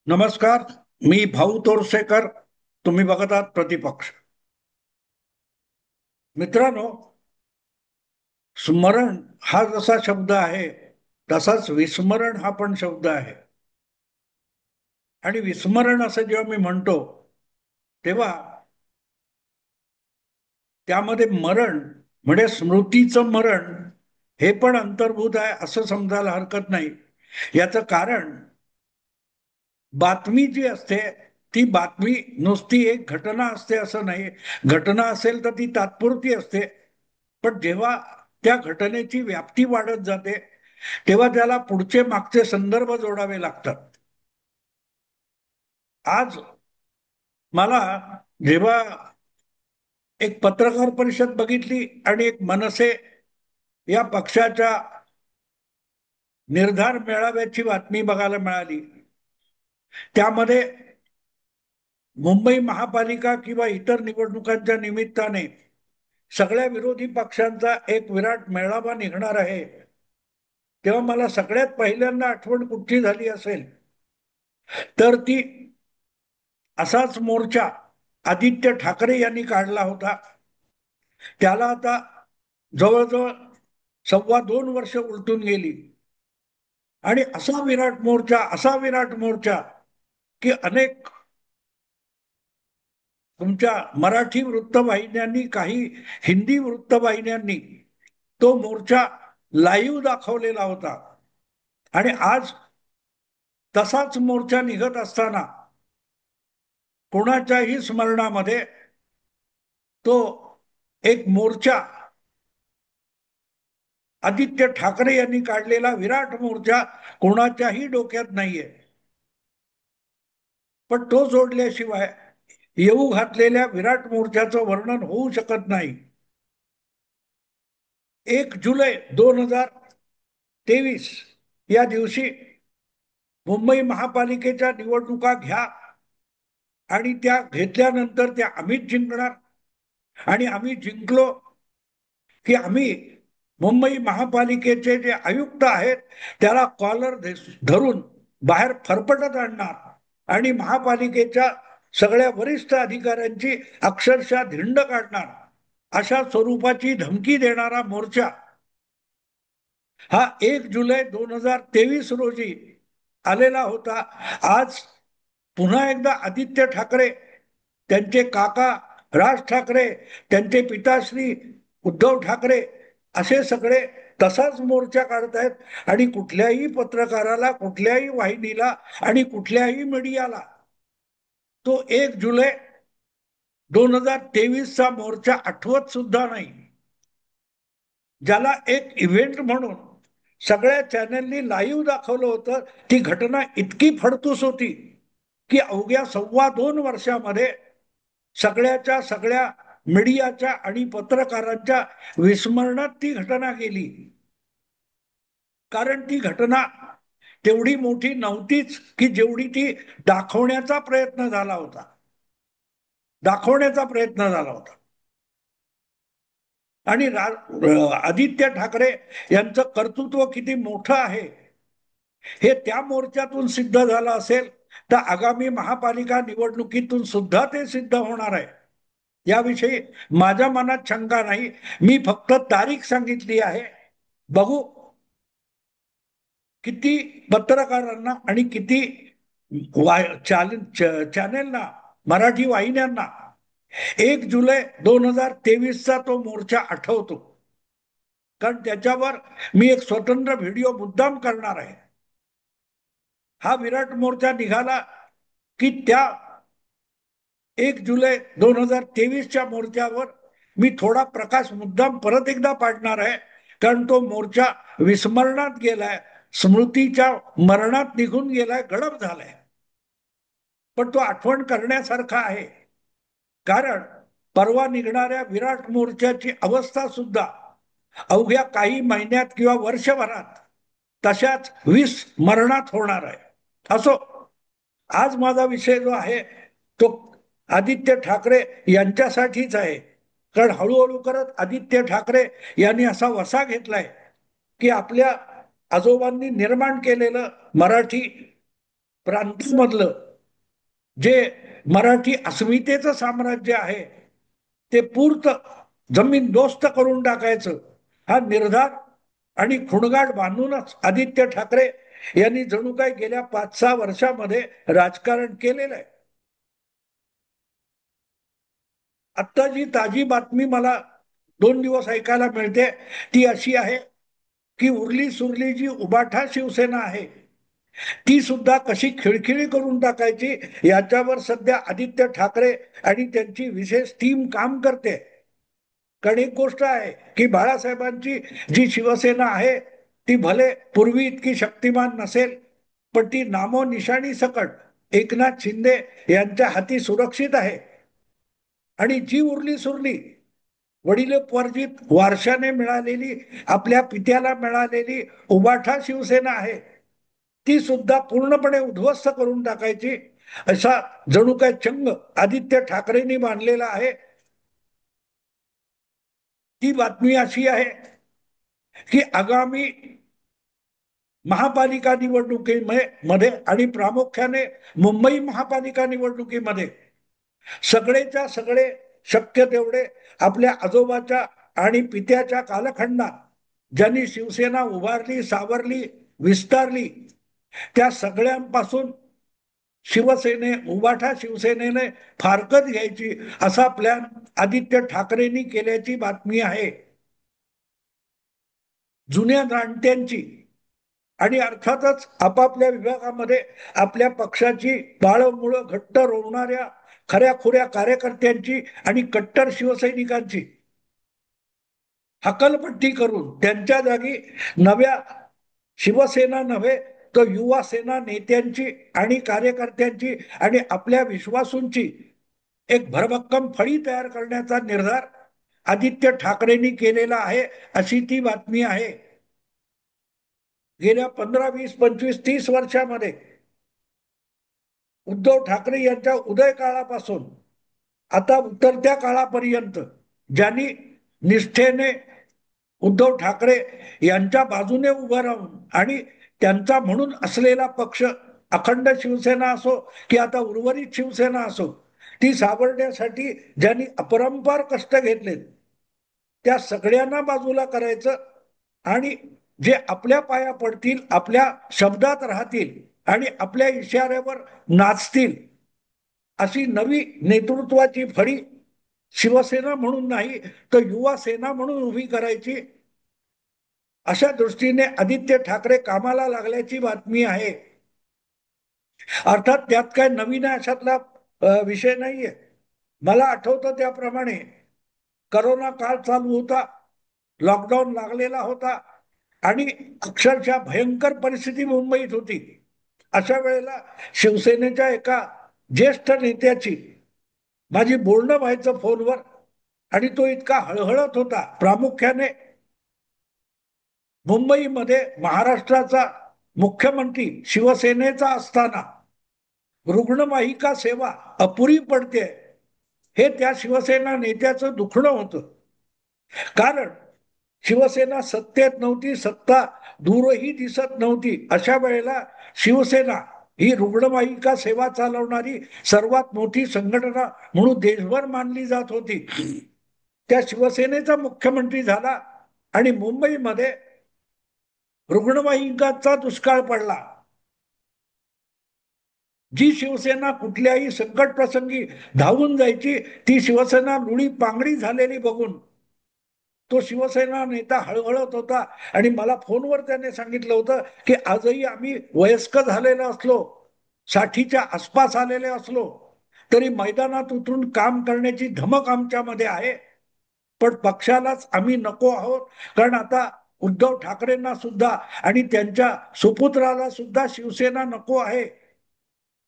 नमस्कार. मी भाऊ तोरसेकर. तुम्ही बघत आहात प्रतिपक्ष. मित्रांनो, स्मरण हा जसा शब्द आहे तसाच विस्मरण हा पण शब्द आहे. आणि विस्मरण असं जेव्हा मी म्हणतो तेव्हा त्यामध्ये मरण म्हणजे स्मृतीचं मरण हे पण अंतर्भूत आहे असं समजायला हरकत नाही. याचं कारण बातमी जी असते ती बातमी नुसती एक घटना असते असं नाही. घटना असेल तर ती तात्पुरती असते, पण जेव्हा त्या घटनेची व्याप्ती वाढत जाते तेव्हा त्याला पुढचे मागचे संदर्भ जोडावे लागतात. आज मला जेव्हा एक पत्रकार परिषद बघितली आणि एक मनसे या पक्षाच्या निर्धार मेळाव्याची बातमी बघायला मिळाली, त्यामध्ये मुंबई महापालिका किंवा इतर निवडणुकांच्या निमित्ताने सगळ्या विरोधी पक्षांचा एक विराट मेळावा निघणार आहे. तेव्हा मला सगळ्यात पहिल्यांदा आठवण कुठची झाली असेल तर ती असाच मोर्चा आदित्य ठाकरे यांनी काढला होता. त्याला आता जवळजवळ 2.25 वर्ष उलटून गेली. आणि असा विराट मोर्चा की अनेक तुमच्या मराठी वृत्तवाहिन्यांनी, काही हिंदी वृत्तवाहिन्यांनी तो मोर्चा लाईव्ह दाखवलेला होता. आणि आज तसाच मोर्चा निघत असताना कोणाच्याही स्मरणामध्ये तो एक मोर्चा आदित्य ठाकरे यांनी काढलेला विराट मोर्चा कोणाच्याही डोक्यात नाहीये. पण तो जोडल्याशिवाय येऊ घातलेल्या विराट मोर्चाचं वर्णन होऊ शकत नाही. 1 जुलै 2023 या दिवशी मुंबई महापालिकेच्या निवडणुका घ्या आणि त्या घेतल्यानंतर त्या आम्हीच जिंकणार. आणि आम्ही जिंकलो की आम्ही मुंबई महापालिकेचे जे आयुक्त आहेत त्याला कॉलर धरून बाहेर फरफटत आणणार आणि महापालिकेच्या सगळ्या वरिष्ठ अधिकाऱ्यांची अक्षरशः धिंड काढणार अशा स्वरूपाची धमकी देणारा मोर्चा हा 1 जुलै 2023 रोजी आलेला होता. आज पुन्हा एकदा आदित्य ठाकरे, त्यांचे काका राज ठाकरे, त्यांचे पिताश्री उद्धव ठाकरे असे सगळे तसाच मोर्चा काढतायत आणि कुठल्याही पत्रकाराला, कुठल्याही वाहिनीला आणि कुठल्याही मीडियाला तो 1 जुलै 2023 चा मोर्चा आठवत सुद्धा नाही. ज्याला एक इव्हेंट म्हणून सगळ्या चॅनलनी लाईव्ह दाखवलं होतं, ती घटना इतकी फडतूस होती की अवघ्या 2.25 वर्षामध्ये सगळ्याच्या सगळ्या मीडियाच्या आणि पत्रकारांच्या विस्मरणात ती घटना गेली. कारण ती घटना तेवढी मोठी नव्हतीच की जेवढी ती दाखवण्याचा प्रयत्न झाला होता. दाखवण्याचा प्रयत्न झाला होता. आणि आदित्य ठाकरे यांचं कर्तृत्व किती मोठं आहे हे त्या मोर्चातून सिद्ध झालं असेल तर आगामी महापालिका निवडणुकीतून सुद्धा ते सिद्ध होणार आहे. याविषयी माझ्या मनात शंका नाही. मी फक्त तारीख सांगितली आहे. बघू किती पत्रकारांना आणि किती चॅनेलना, मराठी वाहिन्यांना 1 जुलै 2023 चा तो मोर्चा आठवतो. कारण त्याच्यावर मी एक स्वतंत्र व्हिडिओ मुद्दाम करणार आहे. हा विराट मोर्चा निघाला की त्या 1 जुलै 2023 च्या मोर्चावर मी थोडा प्रकाश मुद्दाम परत एकदा पाडणार आहे. कारण तो मोर्चा विस्मरणात गेलाय, स्मृतीच्या मरणात निघून गेलाय, गडप झालाय. पण तो आठवण करण्यासारखा आहे. कारण परवा निघणाऱ्या विराट मोर्चाची अवस्था सुद्धा अवघ्या काही महिन्यात किंवा वर्षभरात तशाच विस्मरणात होणार आहे. असो, आज माझा विषय जो आहे तो आदित्य ठाकरे यांच्यासाठीच आहे. कारण हळूहळू करत आदित्य ठाकरे यांनी असा वसा घेतलाय की आपल्या आजोबांनी निर्माण केलेलं मराठी प्रांतामधलं जे मराठी अस्मितेचं साम्राज्य आहे ते पूर्त जमीनदोस्त करून टाकायचं हा निर्धार आणि खुणगाड बांधूनच आदित्य ठाकरे यांनी जणू काय गेल्या 5-6 वर्षामध्ये राजकारण केलेलं आहे. आता जी ताजी बातमी मला 2 दिवस ऐकायला मिळते ती अशी आहे की उरली सुरली जी उबाठा शिवसेना आहे ती सुद्धा कशी खिळखिळी करून टाकायची याच्यावर सध्या आदित्य ठाकरे आणि त्यांची विशेष टीम काम करते. कारण एक गोष्ट आहे की बाळासाहेबांची जी शिवसेना आहे ती भले पूर्वी इतकी शक्तिमान नसेल पण ती नामोनिशाणी सकट एकनाथ शिंदे यांच्या हाती सुरक्षित आहे. आणि जी उरली सुरली वडिलोपार्जित वारशाने मिळालेली आपल्या पित्याला मिळालेली उबाठा शिवसेना आहे ती सुद्धा पूर्णपणे उद्ध्वस्त करून टाकायची असा जणू काय चंग आदित्य ठाकरेंनी बांधलेला आहे. ती बातमी अशी आहे की आगामी महापालिका निवडणुकीमध्ये आणि प्रामुख्याने मुंबई महापालिका निवडणुकीमध्ये सगळेच्या सगळे शक्य तेवढे आपल्या आजोबाच्या आणि पित्याच्या कालखंडात ज्यांनी शिवसेना उभारली सावरली विस्तारली त्या सगळ्यांपासून उबाठा शिवसेनेने फारकत घ्यायची असा प्लॅन आदित्य ठाकरेंनी केल्याची बातमी आहे. जुन्या जाणत्यांची आणि अर्थातच आपापल्या विभागामध्ये आपल्या पक्षाची बाळमुळं घट्ट रोवणाऱ्या खऱ्याखुऱ्या कार्यकर्त्यांची आणि कट्टर शिवसैनिकांची हकलपट्टी करून त्यांच्या जागी नव्या शिवसेना नव्हे तर युवा सेना नेत्यांची आणि कार्यकर्त्यांची आणि आपल्या विश्वासूंची एक भरभक्कम फळी तयार करण्याचा निर्धार आदित्य ठाकरेंनी केलेला आहे अशी ती बातमी आहे. गेल्या 15, 20, 25, 30 वर्षामध्ये उद्धव ठाकरे यांच्या उदय काळापासून आता उतरत्या काळापर्यंत ज्यांनी निष्ठेने उद्धव ठाकरे यांच्या बाजूने उभं राहून आणि त्यांचा म्हणून असलेला पक्ष अखंड शिवसेना असो की आता उर्वरित शिवसेना असो ती सावरण्यासाठी ज्यांनी अपरंपार कष्ट घेतलेत त्या सगळ्यांना बाजूला करायचं आणि जे आपल्या पाया पडतील आपल्या शब्दात राहतील आणि आपल्या इशाऱ्यावर नाचतील अशी नवी नेतृत्वाची फळी शिवसेना म्हणून नाही तर युवा सेना म्हणून उभी करायची अशा दृष्टीने आदित्य ठाकरे कामाला लागल्याची बातमी आहे. अर्थात त्यात काय नवीन आहे अशातला विषय नाहीये. मला आठवतं त्याप्रमाणे करोना काळ चालू होता लॉकडाऊन लागलेला होता आणि अक्षरशः भयंकर परिस्थिती मुंबईत होती. अशा वेळेला शिवसेनेच्या एका ज्येष्ठ नेत्याची माझी बोलणं व्हायचं फोनवर आणि तो इतका हळहळत होता. प्रामुख्याने मुंबईमध्ये महाराष्ट्राचा मुख्यमंत्री शिवसेनेचा असताना रुग्णवाहिका सेवा अपुरी पडते हे त्या शिवसेना नेत्याचं दुखणं होतं. कारण शिवसेना सत्तेत नव्हती सत्ता दूरही दिसत नव्हती अशा वेळेला शिवसेना ही रुग्णवाहिका सेवा चालवणारी सर्वात मोठी संघटना म्हणून देशभर मानली जात होती. त्या शिवसेनेचा मुख्यमंत्री झाला आणि मुंबईमध्ये रुग्णवाहिकांचा दुष्काळ पडला. जी शिवसेना कुठल्याही संकट प्रसंगी धावून जायची ती शिवसेना लुळी पांगडी झालेली बघून तो शिवसेना नेता हळहळत होता आणि मला फोनवर त्याने सांगितलं होतं की आजही आम्ही वयस्क झालेलो असलो 60च्या आसपास आलेले असलो तरी मैदानात उतरून काम करण्याची धमक आमच्यामध्ये आहे पण पक्षालाच आम्ही नको आहोत कारण आता उद्धव ठाकरेंना सुद्धा आणि त्यांच्या सुपुत्राला सुद्धा शिवसेना नको आहे.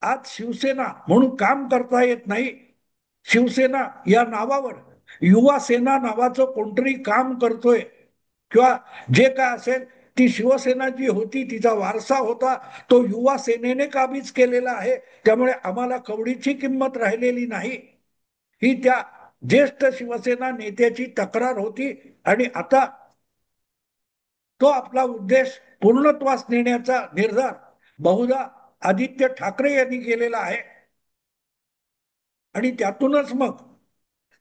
आज शिवसेना म्हणून काम करता येत नाही. शिवसेना या नावावर युवा सेना नावाचं कोणतरी काम करतोय किंवा जे काय असेल ती शिवसेना जी होती तिचा वारसा होता तो युवा सेनेने काबीज केलेला आहे. त्यामुळे आम्हाला कवडीची किंमत राहिलेली नाही ही त्या ज्येष्ठ शिवसेना नेत्याची तक्रार होती आणि आता तो आपला उद्देश पूर्णत्वास नेण्याचा निर्धार बहुधा आदित्य ठाकरे यांनी केलेला आहे. आणि त्यातूनच मग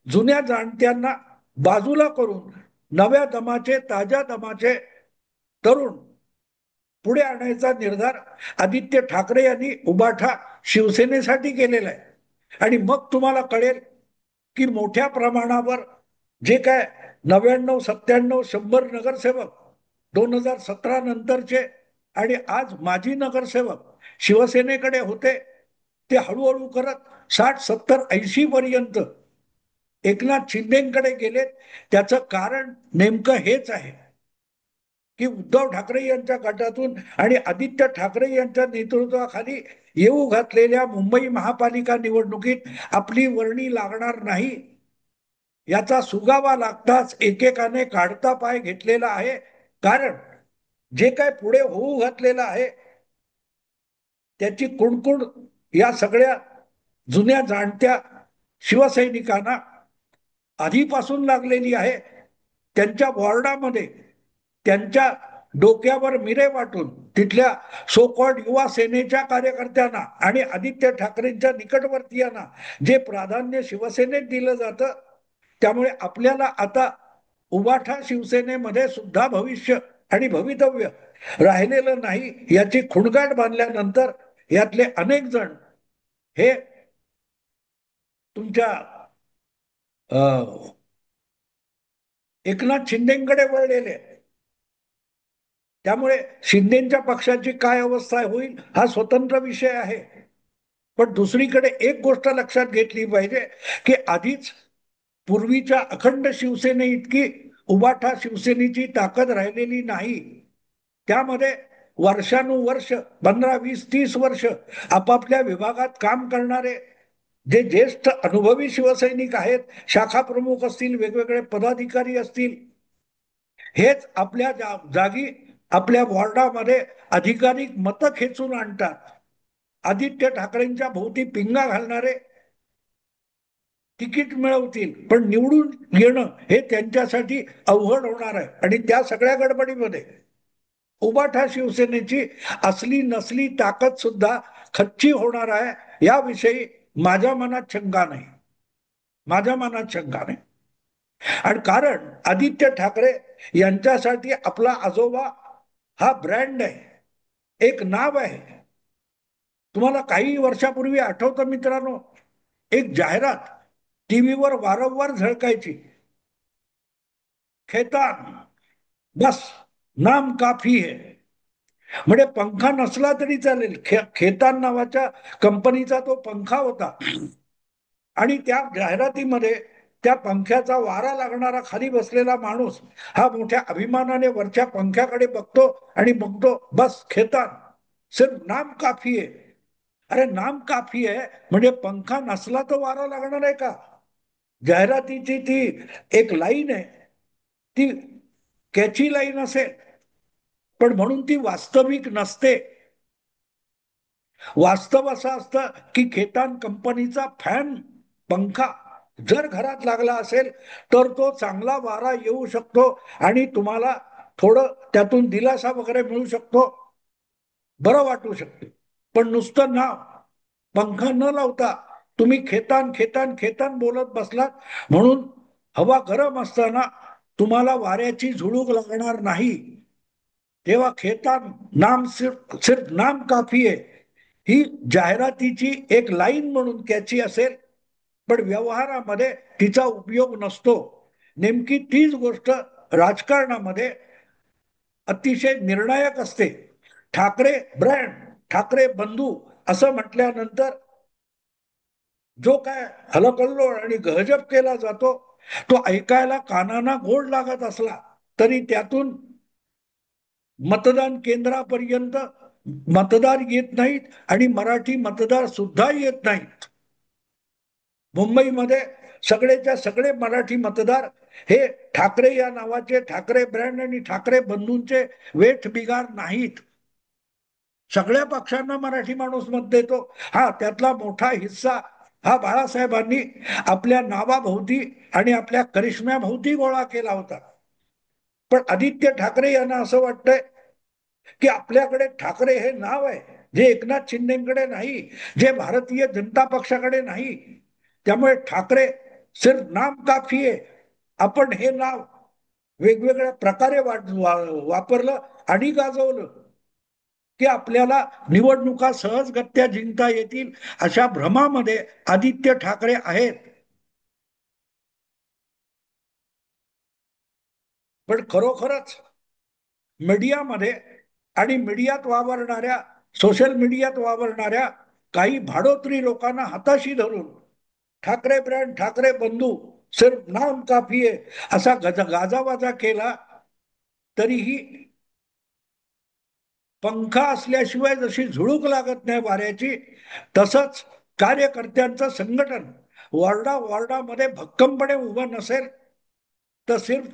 जुन्या जाणत्यांना बाजूला करून नव्या दमाचे, ताज्या दमाचे तरुण पुढे आणायचा निर्धार आदित्य ठाकरे यांनी उभाठा शिवसेनेसाठी केलेला आहे. आणि मग तुम्हाला कळेल की मोठ्या प्रमाणावर जे काय 99, 97, 100 नगरसेवक 2017 नंतरचे आणि आज माजी नगरसेवक शिवसेनेकडे होते, ते हळूहळू करत 60, 70, 80 पर्यंत एकनाथ शिंदेकडे गेलेत. त्याचं कारण नेमकं हेच आहे की उद्धव ठाकरे यांच्या गटातून आणि आदित्य ठाकरे यांच्या नेतृत्वाखाली येऊ घातलेल्या मुंबई महापालिका निवडणुकीत आपली वर्णी लागणार नाही याचा सुगावा लागताच एकेकाने काढता पाय घेतलेला आहे. कारण जे काय पुढे होऊ घातलेलं आहे त्याची कुणकुण या सगळ्या जुन्या जाणत्या शिवसैनिकांना आधीपासून लागलेली आहे. त्यांच्या वॉर्डामध्ये त्यांच्या डोक्यावर मिरे वाटून तिथल्या सो कॉल्ड युवा सेनेच्या कार्यकर्त्यांना आणि आदित्य ठाकरेंच्या निकटवर्तीयांना जे प्राधान्य शिवसेनेत दिलं जातं, त्यामुळे आपल्याला आता उभाठा शिवसेनेमध्ये सुद्धा भविष्य आणि भवितव्य राहिलेलं नाही याची खुणगाठ बांधल्यानंतर यातले अनेक जण हे तुमच्या एकनाथ शिंदेकडे वळलेले. त्यामुळे शिंदेच्या पक्षाची काय अवस्था होईल हा स्वतंत्र विषय आहे. पण दुसरीकडे एक गोष्ट लक्षात घेतली पाहिजे की आधीच पूर्वीच्या अखंड शिवसेने इतकी उभाठा शिवसेनेची ताकद राहिलेली नाही. त्यामध्ये वर्षानुवर्ष 15, 20, 30 वर्ष आपापल्या विभागात काम करणारे जे ज्येष्ठ अनुभवी शिवसैनिक आहेत, शाखा प्रमुख असतील, वेगवेगळे पदाधिकारी असतील, हेच आपल्या जागी आपल्या वॉर्डामध्ये अधिकाधिक मतं खेचून आणतात. आदित्य ठाकरेंच्या भोवती पिंगा घालणारे तिकीट मिळवतील, पण निवडून येणं हे त्यांच्यासाठी अवघड होणार आहे. आणि त्या सगळ्या गडबडीमध्ये उभाठा शिवसेनेची असली नसली ताकद सुद्धा खच्ची होणार आहे याविषयी माझ्या मनात शंका नाही. माझ्या मनात शंका नाही. आणि कारण आदित्य ठाकरे यांच्यासाठी आपला आजोबा हा ब्रँड आहे, एक नाव आहे. तुम्हाला काही वर्षापूर्वी आठवतं मित्रांनो, एक जाहिरात टीव्हीवर वारंवार झळकायची, खेतान बस नाम काफी है. म्हणजे पंखा नसला तरी चालेल, खेतान नावाच्या कंपनीचा तो पंखा होता. आणि त्या जाहिरातीमध्ये त्या पंख्याचा वारा लागणारा खाली बसलेला माणूस हा मोठ्या अभिमानाने वरच्या पंख्याकडे बघतो आणि बघतो, बस खेतान सिर्फ नाम काफी आहे. अरे नाम काफी आहे म्हणजे पंखा नसला तर वारा लागणार आहे का? जाहिरातीची ती एक लाईन आहे, ती कॅची लाईन असेल पण म्हणून ती वास्तविक नसते. वास्तव असं असतं की खेतान कंपनीचा फॅन पंखा जर घरात लागला असेल तर तो चांगला वारा येऊ शकतो आणि तुम्हाला थोडं त्यातून दिलासा वगैरे मिळू शकतो, बरं वाटू शकते. पण नुसतं नाव, पंखा न लावता तुम्ही खेतान खेतान खेतान बोलत बसलात म्हणून हवा गरम असताना तुम्हाला वाऱ्याची झुळूक लागणार नाही. तेव्हा खेतान नाम सिर्फ नाम काफी आहे ही जाहिरातीची एक लाईन म्हणून कॅची असेल, पण व्यवहारामध्ये तिचा उपयोग नसतो. नेमकी तीच गोष्ट राजकारणामध्ये अतिशय निर्णायक असते. ठाकरे ब्रँड, ठाकरे बंधू असं म्हटल्यानंतर जो काय हलकल्लोळ आणि गहजब केला जातो तो ऐकायला कानांना गोड लागत असला तरी त्यातून मतदान केंद्रापर्यंत मतदार येत नाहीत आणि मराठी मतदार सुद्धा येत नाहीत. मुंबईमध्ये सगळेच्या सगळे मराठी मतदार हे ठाकरे या नावाचे, ठाकरे ब्रँड आणि ठाकरे बंधूंचे वेठ बिगार नाहीत. सगळ्या पक्षांना मराठी माणूस मत देतो. हा त्यातला मोठा हिस्सा हा बाळासाहेबांनी आपल्या नावाभोवती आणि आपल्या करिश्म्याभोवती गोळा केला होता. पण आदित्य ठाकरे यांना असं वाटतंय की आपल्याकडे ठाकरे हे नाव आहे जे एकनाथ शिंदेकडे नाही, जे भारतीय जनता पक्षाकडे नाही. त्यामुळे ठाकरे सिर्फ नाम काफी आहे. आपण हे नाव वेगवेगळ्या प्रकारे वापरलं आणि गाजवलं की आपल्याला निवडणुका सहजगत्या जिंकता येतील अशा भ्रमामध्ये आदित्य ठाकरे आहेत. पण खरोखरच मीडियामध्ये आणि मीडियात वावरणाऱ्या, सोशल मीडियात वावरणाऱ्या काही भाडोत्री लोकांना हाताशी धरून ठाकरे ब्रँड, ठाकरे बंधू, सिर्फ नाम काफी आहे असा गाजावाजा केला तरीही पंखा असल्याशिवाय जशी झुळूक लागत नाही वाऱ्याची, तसंच कार्यकर्त्यांचं संघटन वॉर्डा वॉर्डामध्ये भक्कमपणे उभं नसेल तर सिर्फ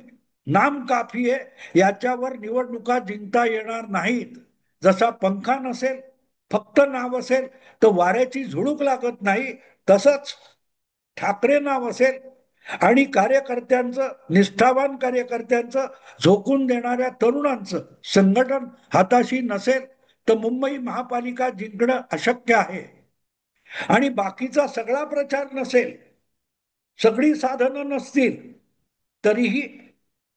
नाम काफी आहे याच्यावर निवडणुका जिंकता येणार नाहीत. जसा पंखा नसेल, फक्त नाव असेल तर वाऱ्याची झुळूक लागत नाही, तसंच ठाकरे नाव असेल आणि कार्यकर्त्यांचं, निष्ठावान कार्यकर्त्यांचं, झोकून देणाऱ्या तरुणांचं संघटन हाताशी नसेल तर मुंबई महापालिका जिंकणं अशक्य आहे. आणि बाकीचा सगळा प्रचार नसेल, सगळी साधनं नसतील, तरीही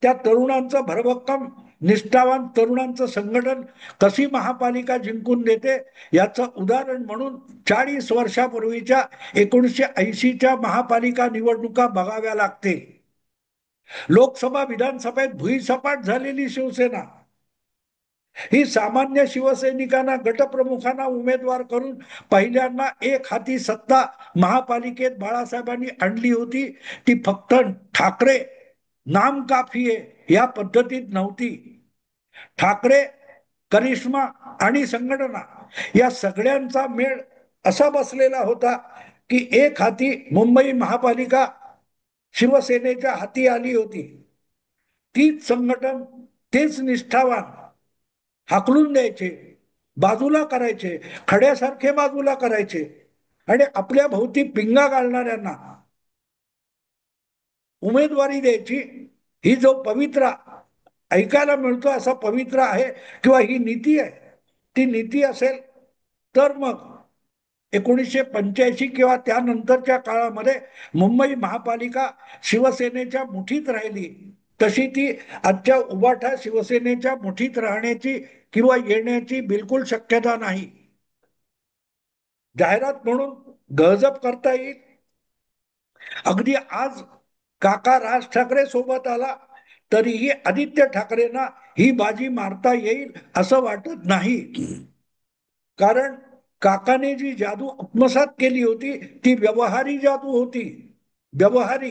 त्या तरुणांचं भरभक्कम निष्ठावान तरुणांचं संघटन कशी महापालिका जिंकून देते याचं उदाहरण म्हणून 40 वर्षापूर्वीच्या 1980च्या महापालिका निवडणुका बघाव्या लागते. लोकसभा विधानसभेत भुईसपाट झालेली शिवसेना ही सामान्य शिवसैनिकांना, गटप्रमुखांना उमेदवार करून पहिल्यांदा एक हाती सत्ता महापालिकेत बाळासाहेबांनी आणली होती. ती फक्त ठाकरे नाम काफी आहे या पद्धतीत नव्हती. ठाकरे, करिश्मा आणि संघटना या सगळ्यांचा मेळ असा बसलेला होता की एक हाती मुंबई महापालिका शिवसेनेच्या हाती आली होती. तीच संघटन, तेच निष्ठावान हाकलून द्यायचे, बाजूला करायचे, खड्यासारखे बाजूला करायचे आणि आपल्या भोवती पिंगा घालणाऱ्यांना उमेदवारी द्यायची. ही जो पवित्र ऐकायला मिळतो असा पवित्र आहे किंवा ही नीती आहे, ती नीती असेल तर मग 1985 किंवा त्यानंतरच्या काळामध्ये मुंबई महापालिका शिवसेनेच्या मुठीत राहिली, तशी ती आजच्या उबाठा शिवसेनेच्या मुठीत राहण्याची किंवा येण्याची बिलकुल शक्यता नाही. जाहिरात म्हणून गळजप करता येईल. अगदी आज काका राज ठाकरे सोबत आला तरीही आदित्य ठाकरेंना ही बाजी मारता येईल असं वाटत नाही. कारण काकाने जी जादू आत्मसात केली होती ती व्यवहारी जादू होती. व्यवहारी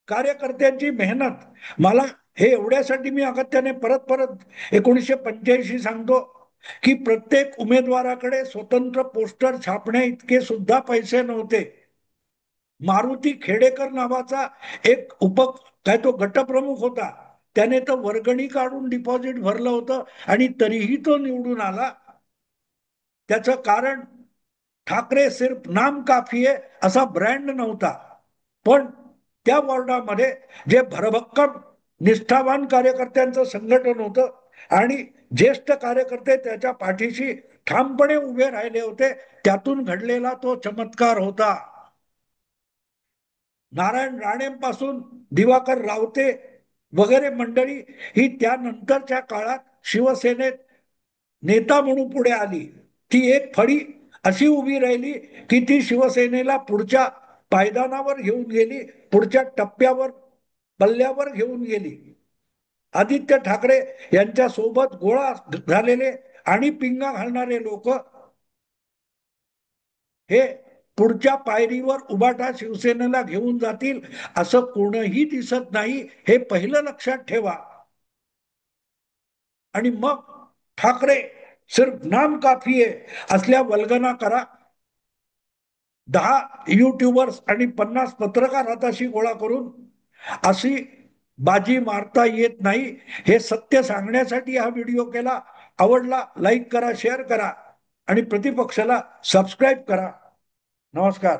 कार्यकर्त्यांची मेहनत. मला हे एवढ्यासाठी मी अगत्याने परत परत 1985 सांगतो की प्रत्येक उमेदवाराकडे स्वतंत्र पोस्टर छापण्या इतके सुद्धा पैसे नव्हते. मारुती खेडेकर नावाचा एक काय तो गटप्रमुख होता, त्याने तर वर्गणी काढून डिपॉझिट भरलं होतं आणि तरीही तो निवडून आला. त्याचं कारण ठाकरे सिर्फ नाम काफी आहे असा ब्रँड नव्हता, पण त्या वॉर्डामध्ये जे भरभक्कम निष्ठावान कार्यकर्त्यांचं संघटन होतं आणि ज्येष्ठ कार्यकर्ते त्याच्या पाठीशी ठामपणे उभे राहिले होते, त्यातून घडलेला तो चमत्कार होता. नारायण राणेंपासून दिवाकर रावते वगैरे मंडळी ही त्यानंतरच्या काळात शिवसेनेत नेता म्हणून पुढे आली. ती एक फळी अशी उभी राहिली की ती शिवसेनेला पुढच्या पायदानावर घेऊन गेली, पुढच्या टप्प्यावर, पल्ल्यावर घेऊन गेली. आदित्य ठाकरे यांच्या सोबत गोळा झालेले आणि पिंगा घालणारे लोक हे पुढच्या पायरीवर उबाटा शिवसेनेला घेऊन जातील असं कोणही दिसत नाही, हे पहिलं लक्षात ठेवा. आणि मग ठाकरे सिर्फ नाम काफी आहे असल्या वल्गना करा. 10 युट्यूबर्स आणि 50 पत्रकार हाताशी गोळा करून अशी बाजी मारता येत नाही, हे सत्य सांगण्यासाठी हा व्हिडिओ केला. आवडला लाईक करा, शेअर करा आणि प्रतिपक्षाला सबस्क्राईब करा. नमस्कार.